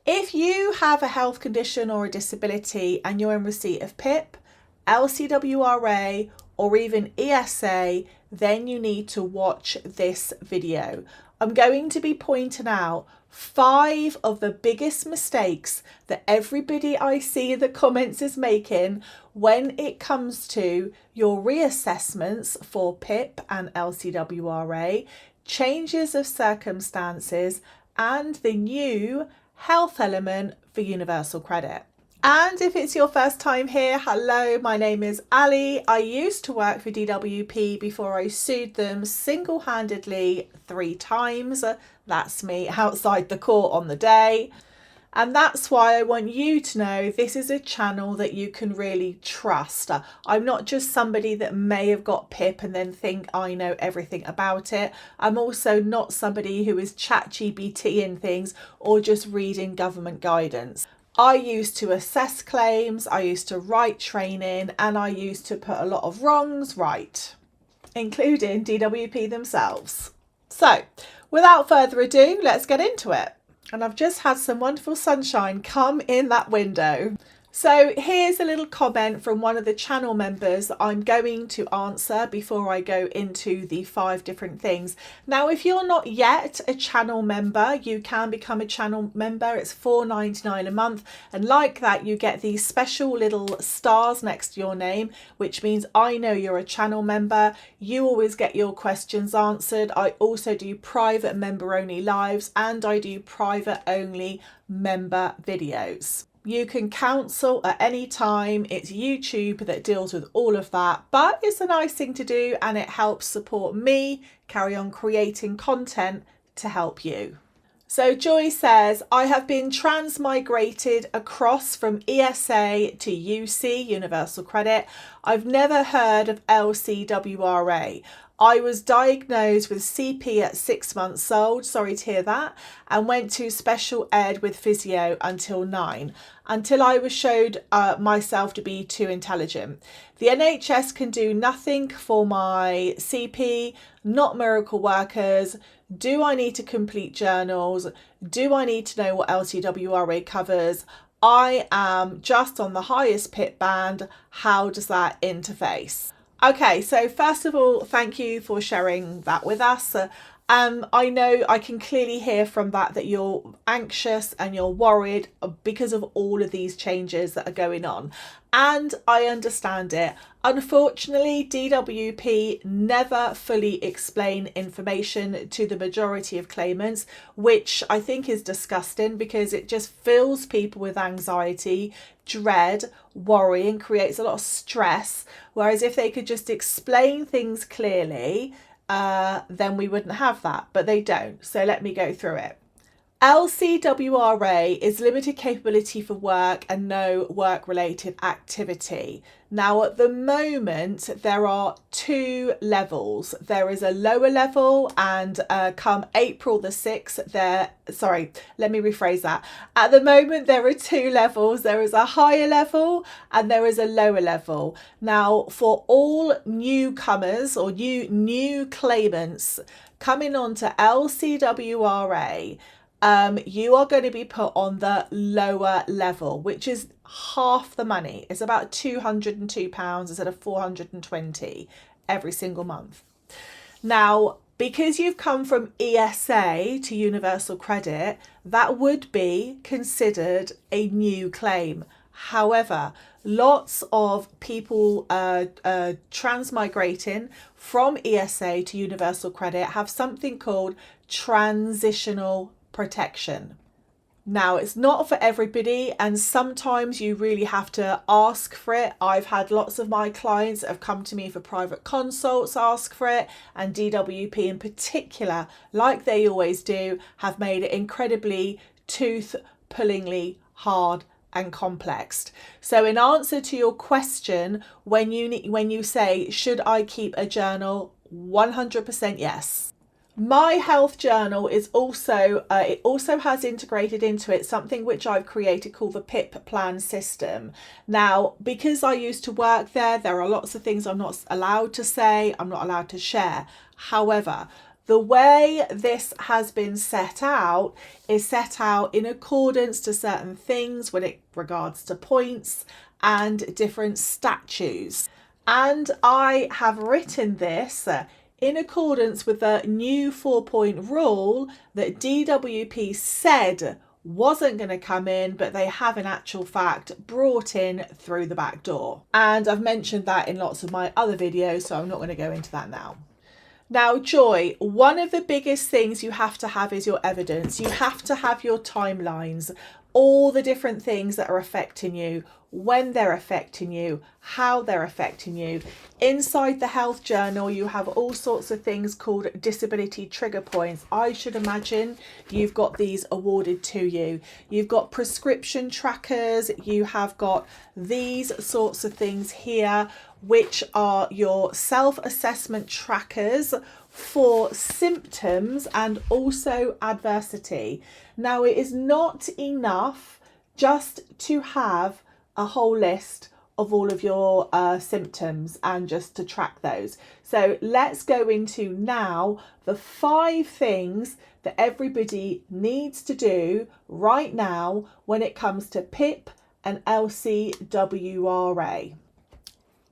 If you have a health condition or a disability and you're in receipt of PIP, LCWRA, or even ESA, then you need to watch this video. I'm going to be pointing out 5 of the biggest mistakes that everybody I see in the comments is making when it comes to your reassessments for PIP and LCWRA, changes of circumstances, and the new health element for universal credit. And if it's your first time here, hello, my name is Ali. I used to work for DWP before I sued them single-handedly 3 times. That's me outside the court on the day. And that's why I want you to know this is a channel that you can really trust. I'm not just somebody that may have got PIP and then think I know everything about it. I'm also not somebody who is ChatGPT-ing things or just reading government guidance. I used to assess claims, I used to write training, and I used to put a lot of wrongs right, including DWP themselves. So, without further ado, let's get into it. And I've just had some wonderful sunshine come in that window. So here's a little comment from one of the channel members that I'm going to answer before I go into the 5 different things. Now, if you're not yet a channel member, you can become a channel member. It's $4.99 a month. And like that, you get these special little stars next to your name, which means I know you're a channel member. You always get your questions answered. I also do private member only lives, and I do private only member videos. You can counsel at any time. It's YouTube that deals with all of that, but it's a nice thing to do and it helps support me carry on creating content to help you. So Joy says, I have been transmigrated across from ESA to UC, Universal Credit. I've never heard of LCWRA. I was diagnosed with CP at 6 months old, sorry to hear that, and went to special ed with physio until 9, until I was showed myself to be too intelligent. The NHS can do nothing for my CP, not miracle workers. Do I need to complete journals? Do I need to know what LCWRA covers? I am just on the highest PIP band. How does that interface? Okay, so first of all, thank you for sharing that with us. I know I can clearly hear from that you're anxious and you're worried because of all of these changes that are going on. And I understand it. Unfortunately, DWP never fully explain information to the majority of claimants, which I think is disgusting because it just fills people with anxiety, dread, worry, and creates a lot of stress. Whereas if they could just explain things clearly, then we wouldn't have that, but they don't. So let me go through it. LCWRA is limited capability for work and no work-related activity. Now, at the moment, there are 2 levels. There is a lower level, and come April the 6th, let me rephrase that. At the moment, there are 2 levels. There is a higher level and there is a lower level. Now, for all newcomers or new claimants coming on to LCWRA, you are going to be put on the lower level, which is half the money. It's about £202 instead of £420 every single month. Now, because you've come from ESA to Universal Credit, that would be considered a new claim. However, lots of people transmigrating from ESA to Universal Credit have something called transitional protection. Now, it's not for everybody, and sometimes you really have to ask for it. I've had lots of my clients that have come to me for private consults ask for it, and DWP in particular, like they always do, have made it incredibly tooth-pullingly hard and complex. So in answer to your question, when you say, should I keep a journal? 100% yes. My health journal is also, it also has integrated into it something which I've created called the PIP plan system. Now, because I used to work there, there are lots of things I'm not allowed to say, I'm not allowed to share. However, The way this has been set out is set out in accordance to certain things when it regards to points and different statutes. And I have written this in accordance with the new 4-point rule that DWP said wasn't going to come in, but they have in actual fact brought in through the back door. And I've mentioned that in lots of my other videos, so I'm not going to go into that now. Now, Joy, one of the biggest things you have to have is your evidence. You have to have your timelines, all the different things that are affecting you, when they're affecting you, how they're affecting you. Inside the health journal, you have all sorts of things called disability trigger points. I should imagine you've got these awarded to you. You've got prescription trackers. You have got these sorts of things here, which are your self-assessment trackers for symptoms and also adversity. Now, it is not enough just to have a whole list of all of your symptoms and just to track those. So let's go into now the 5 things that everybody needs to do right now when it comes to PIP and LCWRA.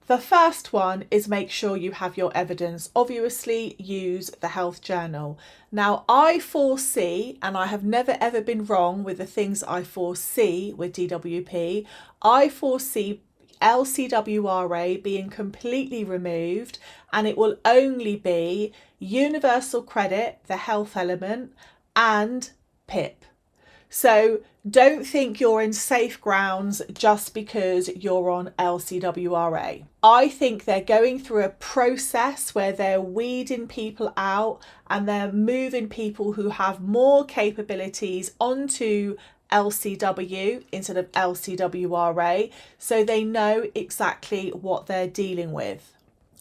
The first one is make sure you have your evidence. Obviously, use the health journal. Now, I foresee, and I have never ever been wrong with the things I foresee with DWP, I foresee LCWRA being completely removed, and it will only be universal credit, the health element, and PIP. So don't think you're in safe grounds just because you're on LCWRA. I think they're going through a process where they're weeding people out and they're moving people who have more capabilities onto LCW instead of LCWRA, so they know exactly what they're dealing with.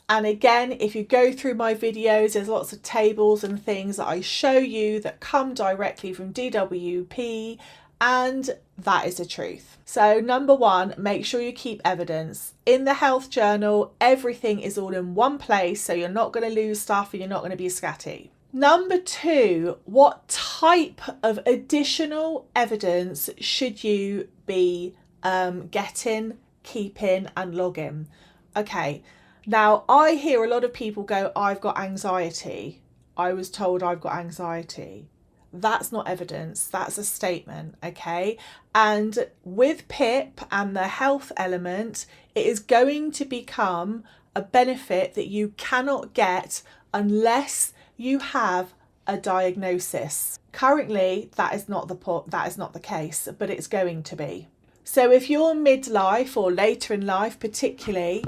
And again, if you go through my videos, there's lots of tables and things that I show you that come directly from DWP, and that is the truth. So number 1, make sure you keep evidence. In the health journal, everything is all in one place, so you're not going to lose stuff and you're not going to be scatty. Number 2, what type of additional evidence should you be getting, keeping and logging? Okay. Now, I hear a lot of people go, I've got anxiety. I was told I've got anxiety. That's not evidence. That's a statement, okay? And with PIP and the health element, it is going to become a benefit that you cannot get unless you have a diagnosis. Currently, that is not the case, but it's going to be. So if you're midlife or later in life, particularly,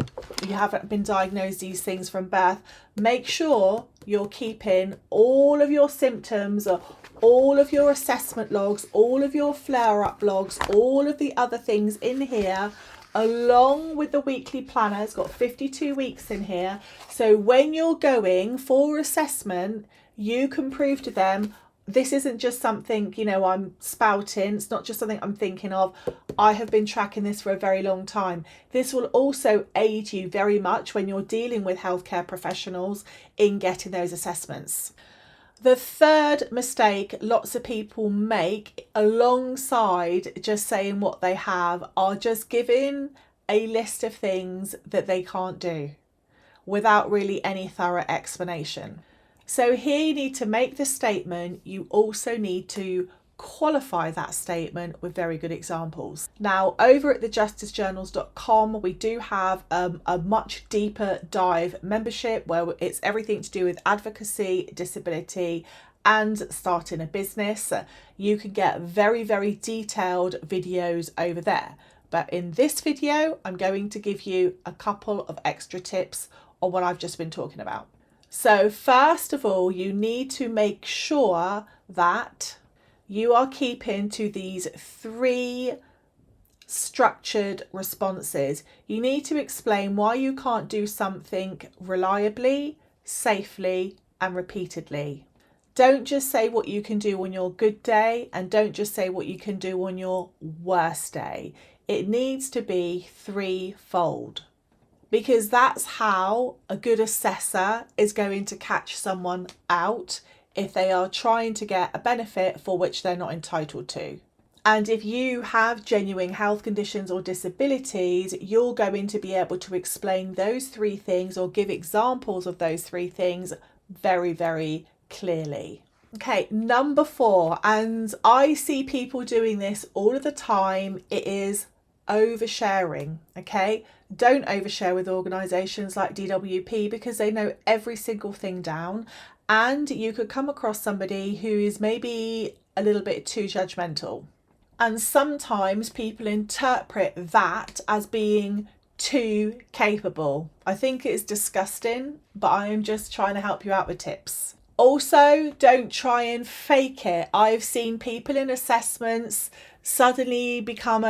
you haven't been diagnosed these things from birth, make sure you're keeping all of your symptoms, all of your assessment logs, all of your flare-up logs, all of the other things in here, along with the weekly planner. It's got 52 weeks in here. So when you're going for assessment, you can prove to them, this isn't just something, I'm spouting. It's not just something I'm thinking of. I have been tracking this for a very long time. This will also aid you very much when you're dealing with healthcare professionals in getting those assessments. The third mistake lots of people make alongside just saying what they have are just giving a list of things that they can't do without really any thorough explanation. So here you need to make the statement. You also need to qualify that statement with very good examples. Now, over at thejusticejournals.com, we do have a much deeper dive membership where it's everything to do with advocacy, disability, and starting a business. You can get very, very detailed videos over there. But in this video, I'm going to give you a couple of extra tips on what I've just been talking about. So first of all, you need to make sure that you are keeping to these 3 structured responses. You need to explain why you can't do something reliably, safely, and repeatedly. Don't just say what you can do on your good day, and don't just say what you can do on your worst day. It needs to be 3-fold. because that's how a good assessor is going to catch someone out if they are trying to get a benefit for which they're not entitled to. And if you have genuine health conditions or disabilities, you're going to be able to explain those three things or give examples of those three things very, very clearly. Okay, number 4, and I see people doing this all of the time, it is oversharing. Okay, don't overshare with organisations like DWP because they know every single thing down, and you could come across somebody who is maybe a little bit too judgmental. And sometimes people interpret that as being too capable. I think it's disgusting, but I am just trying to help you out with tips. Also, don't try and fake it. I've seen people in assessments suddenly become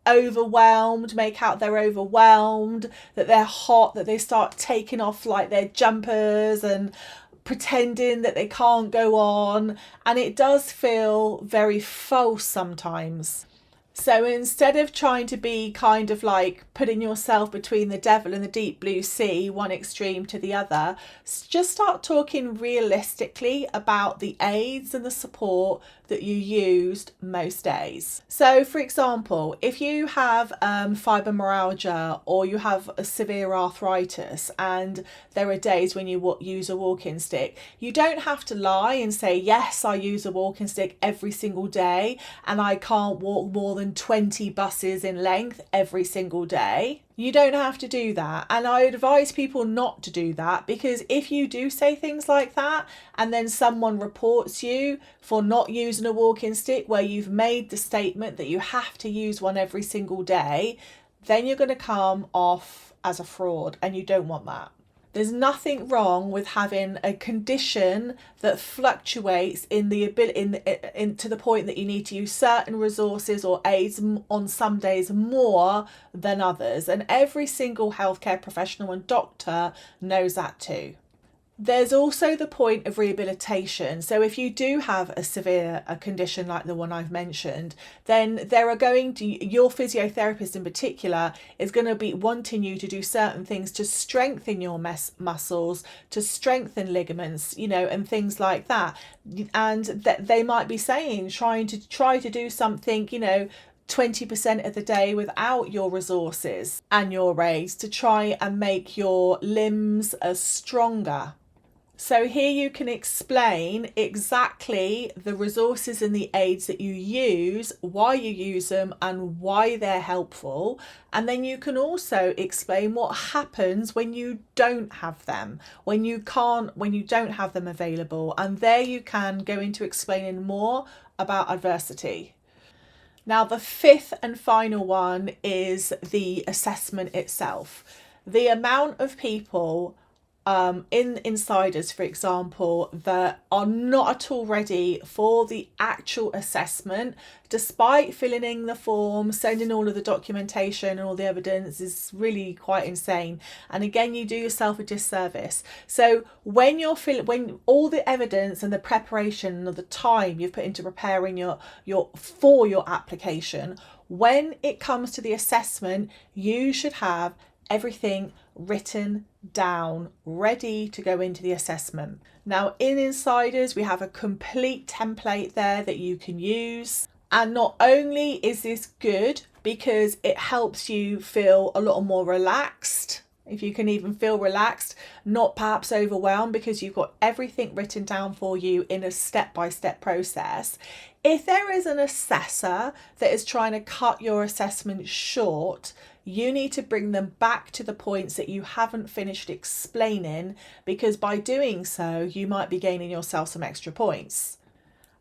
overwhelmed, make out they're overwhelmed, that they're hot, that they start taking off like their jumpers and pretending that they can't go on, and it does feel very false sometimes. So instead of trying to be kind of like putting yourself between the devil and the deep blue sea, one extreme to the other, just start talking realistically about the aids and the support that you used most days. So for example, if you have fibromyalgia or you have a severe arthritis and there are days when you use a walking stick, you don't have to lie and say, yes, I use a walking stick every single day and I can't walk more than 20 buses in length every single day. You don't have to do that, and I advise people not to do that, because if you do say things like that and then someone reports you for not using a walking stick where you've made the statement that you have to use one every single day, then you're going to come off as a fraud, and you don't want that. There's nothing wrong with having a condition that fluctuates in the ability to the point that you need to use certain resources or aids on some days more than others, and every single healthcare professional and doctor knows that too. There's also the point of rehabilitation. So if you do have a condition like the one I've mentioned, then your physiotherapist in particular is going to be wanting you to do certain things to strengthen your muscles, to strengthen ligaments, and things like that. And that they might be saying, try to do something, 20% of the day without your resources and your aids to try and make your limbs stronger. So here you can explain exactly the resources and the aids that you use, why you use them and why they're helpful. And then you can also explain what happens when you don't have them, when you don't have them available. And there you can go into explaining more about adversity. Now, the 5th and final one is the assessment itself. The amount of people in insiders, for example, that are not at all ready for the actual assessment, despite filling in the form, sending all of the documentation and all the evidence, is really quite insane. And again, you do yourself a disservice. So when all the evidence and the preparation and the time you've put into preparing your application, when it comes to the assessment, you should have everything written down, ready to go into the assessment. Now, in Insiders, we have a complete template there that you can use. And not only is this good because it helps you feel a lot more relaxed, if you can even feel relaxed, not perhaps overwhelmed, because you've got everything written down for you in a step-by-step process. If there is an assessor that is trying to cut your assessment short, you need to bring them back to the points that you haven't finished explaining, because by doing so, you might be gaining yourself some extra points.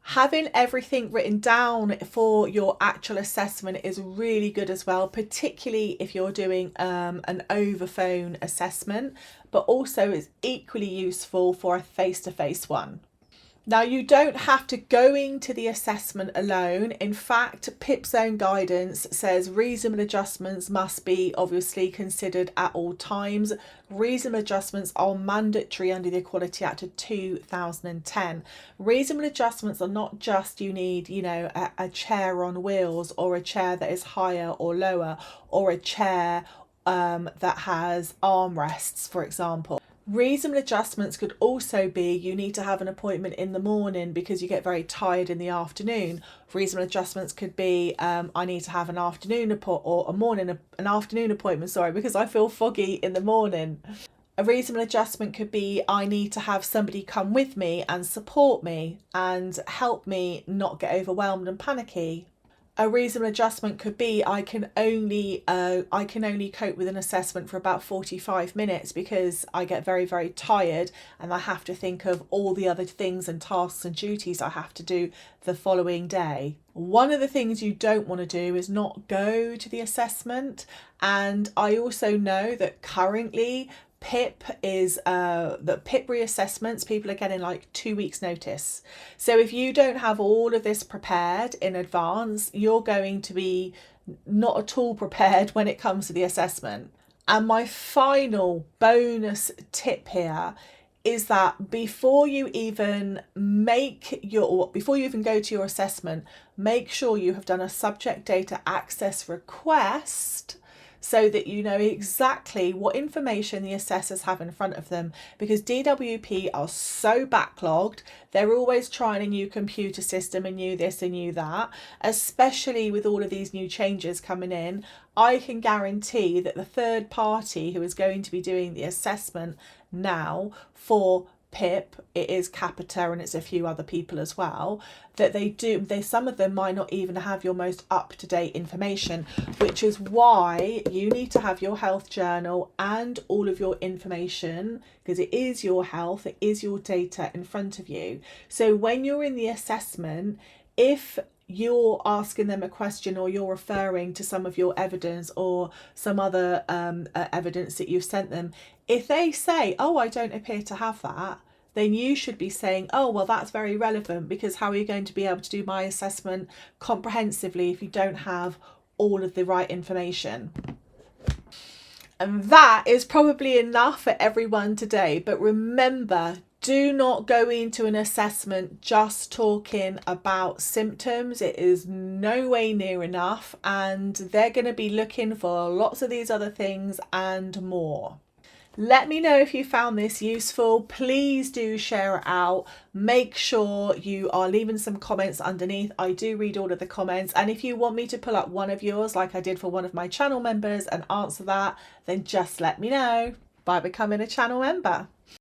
Having everything written down for your actual assessment is really good as well, particularly if you're doing an over phone assessment, but also is equally useful for a face-to-face one. Now, you don't have to go into the assessment alone. In fact, PIP's own guidance says reasonable adjustments must be obviously considered at all times. Reasonable adjustments are mandatory under the Equality Act of 2010. Reasonable adjustments are not just you need, a chair on wheels, or a chair that is higher or lower, or a chair that has armrests, for example. Reasonable adjustments could also be you need to have an appointment in the morning because you get very tired in the afternoon. Reasonable adjustments could be I need to have an afternoon an afternoon appointment, sorry, because I feel foggy in the morning. A reasonable adjustment could be I need to have somebody come with me and support me and help me not get overwhelmed and panicky. A reasonable adjustment could be I can only cope with an assessment for about 45 minutes because I get very, very tired and I have to think of all the other things and tasks and duties I have to do the following day. One of the things you don't want to do is not go to the assessment. And I also know that currently PIP is the PIP reassessments, people are getting like 2 weeks notice. So if you don't have all of this prepared in advance, you're going to be not at all prepared when it comes to the assessment. And my final bonus tip here is that before you even go to your assessment, make sure you have done a subject data access request so that you know exactly what information the assessors have in front of them, because DWP are so backlogged. They're always trying a new computer system, a new this, a new that, especially with all of these new changes coming in. I can guarantee that the third party who is going to be doing the assessment now for PIP, it is Capita and it's a few other people as well, that some of them might not even have your most up-to-date information, which is why you need to have your health journal and all of your information, because it is your health, it is your data in front of you. So when you're in the assessment, if you're asking them a question or you're referring to some of your evidence or some other evidence that you've sent them, if they say, oh, I don't appear to have that, then you should be saying, oh, well, that's very relevant, because how are you going to be able to do my assessment comprehensively if you don't have all of the right information? And that is probably enough for everyone today. But remember, do not go into an assessment just talking about symptoms. It is no way near enough, and they're going to be looking for lots of these other things and more. Let me know if you found this useful. Please do share it out. Make sure you are leaving some comments underneath. I do read all of the comments. And if you want me to pull up one of yours, like I did for one of my channel members, and answer that, then just let me know by becoming a channel member.